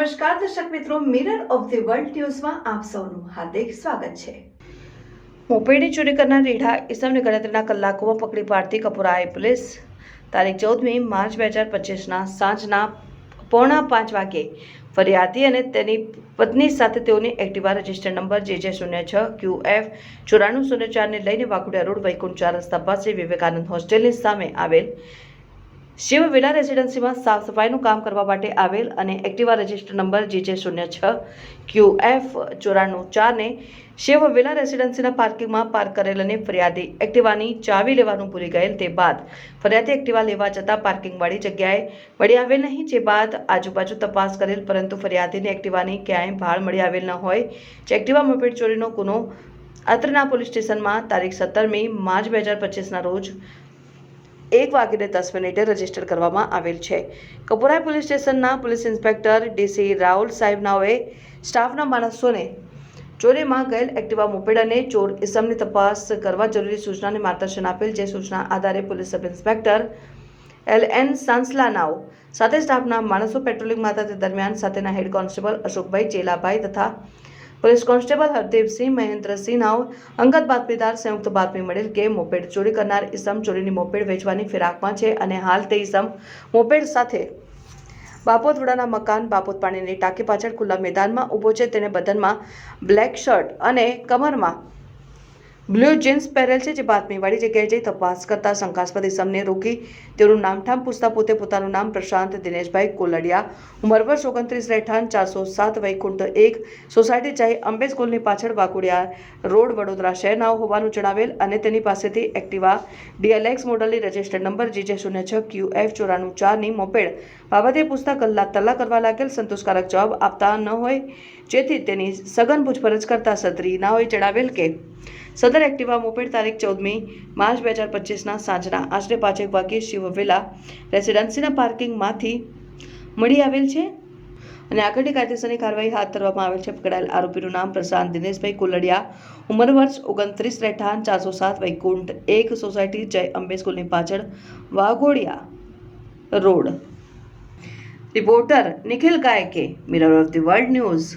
નમસ્કાર દર્શક મિત્રો, મિરર ઓફ ધી વર્લ્ડ ન્યૂઝમાં આપ સૌનું હાર્દિક સ્વાગત છે। મોપેડની ચોરી કરનાર રીઢા ઈસમને ગણતરીના કલાકોમાં પકડી પાડતી કપુરાએ પોલીસ તારીખ 14મી માર્ચ 2025ના સાંજના 4:45 વાગ્યે ફરિયાદી અને તેની પત્ની સાથે તેઓની એક્ટિવા રજિસ્ટર નંબર JJ06QF9404 ને લઈને વાઘોડિયા રોડ વૈકુંઠ 4 રસ્તા પાસે વિવેકાનંદ હોસ્ટેલની સામે આવેલ શિવ વિલા રેસિડેન્સીમાં સાફ સફાઈનું કામ કરવા માટે આવેલ અને એક્ટિવા રજિસ્ટર નંબર JJ06QF9404 ને શિવ વિલા રેસિડેન્સીના પાર્કિંગમાં પાર્ક કરેલ અને ફરિયાદી એક્ટિવાની ચાવી લેવાનું ભૂલી ગયેલ। તે બાદ ફરિયાદી એક્ટિવા લેવા જતા પાર્કિંગવાળી જગ્યાએ મળી આવેલ નહીં, જે બાદ આજુબાજુ તપાસ કરેલ પરંતુ ફરિયાદીની એક્ટિવાની ક્યાંય ભાળ મળી આવેલ ન હોય, જે એક્ટિવા મોપેડ ચોરીનો ગુનો અત્રના પોલીસ સ્ટેશનમાં તારીખ 17મી માર્ચ 2025ના રોજ 1:10 રજીસ્ટર કરવામાં આવેલ છે। કપુરા પોલીસ સ્ટેશનના પોલીસ ઇન્સ્પેક્ટર DC રાહુલ સાહેબ નાઓએ સ્ટાફના માણસોને ચોરીમાં ગયેલ એક્ટિવા મોપેડ અને ચોર ઇસમની તપાસ કરવા જરૂરી સૂચના અને માર્ગદર્શન આપેલ, જે સૂચના આધારે police sub inspector LN Sansla નાઓ સાથે સ્ટાફના માણસો પેટ્રોલિંગમાં હતા। તે દરમિયાન સાથેના હેડ કોન્સ્ટેબલ અશોકભાઈ ચેલાભાઈ તથા પોલીસ કોન્સ્ટેબલ હરદેવસિંહ મહેન્દ્રસિંહ નાઓ અંગત બાતમીદાર સંયુક્ત બાતમી મળેલ કે મોપેડ ચોરી કરનાર ઈસમ ચોરીની મોપેડ વેચવાની ફિરાકમાં છે અને હાલ તે ઈસમ મોપેડ સાથે બાપોદવાડાના મકાન બાપોદ પાણીની ટાંકી પાછળ ખુલ્લા મેદાનમાં ઊભો છે। તેને બદનમાં બ્લેક શર્ટ અને કમરમાં બ્લુ જીન્સ પહેરેલ છે, જે બાતમીવાળી જગ્યાએ જઈ તપાસ કરતા શંકાસ્પદ ઈસમને રોકી તેનું નામઠામ પૂછતા પોતે પોતાનું નામ પ્રશાંત દિનેશભાઈ કોલડિયા, ઉંમર વર્ષ 29, રહેઠાણ 407 વૈકુંઠ 1 સોસાયટી ચાહી અંબે સ્કૂલની પાછળ વાઘોડિયા રોડ વડોદરા શહેરના હોવાનું જણાવેલ અને તેની પાસેથી એક્ટિવા DLX મોડલની રજિસ્ટર નંબર JJ06QF9404 ની મોપેડ બાબતે પૂછતા તલ્લા કરવા લાગેલ। સંતોષકારક જવાબ આપતા ન હોય, જેથી તેની સઘન પૂછપરછ કરતા સત્રી નાઓએ જણાવેલ કે સદર એક્ટિવા મોપેડ તારીખ 14મી માર્ચ 2025ના સાંજના આશરે 5 વાગ્યે શિવ વિલા રેસિડેન્સીના પાર્કિંગમાંથી મળી આવેલ છે અને આગળની કાયદેસરની કાર્યવાહી હાથ ધરવામાં આવેલ છે। પકડાયેલ આરોપીનું નામ પ્રશાંત દિનેશભાઈ કોલડિયા, ઉંમર વર્ષ 29, રહેઠાણ 407 વૈકુંઠ 1 સોસાયટી જય અંબે સ્કૂલની પાછળ Waghodia road. Reporter Nikhil ગાયકે, mirror of the world news.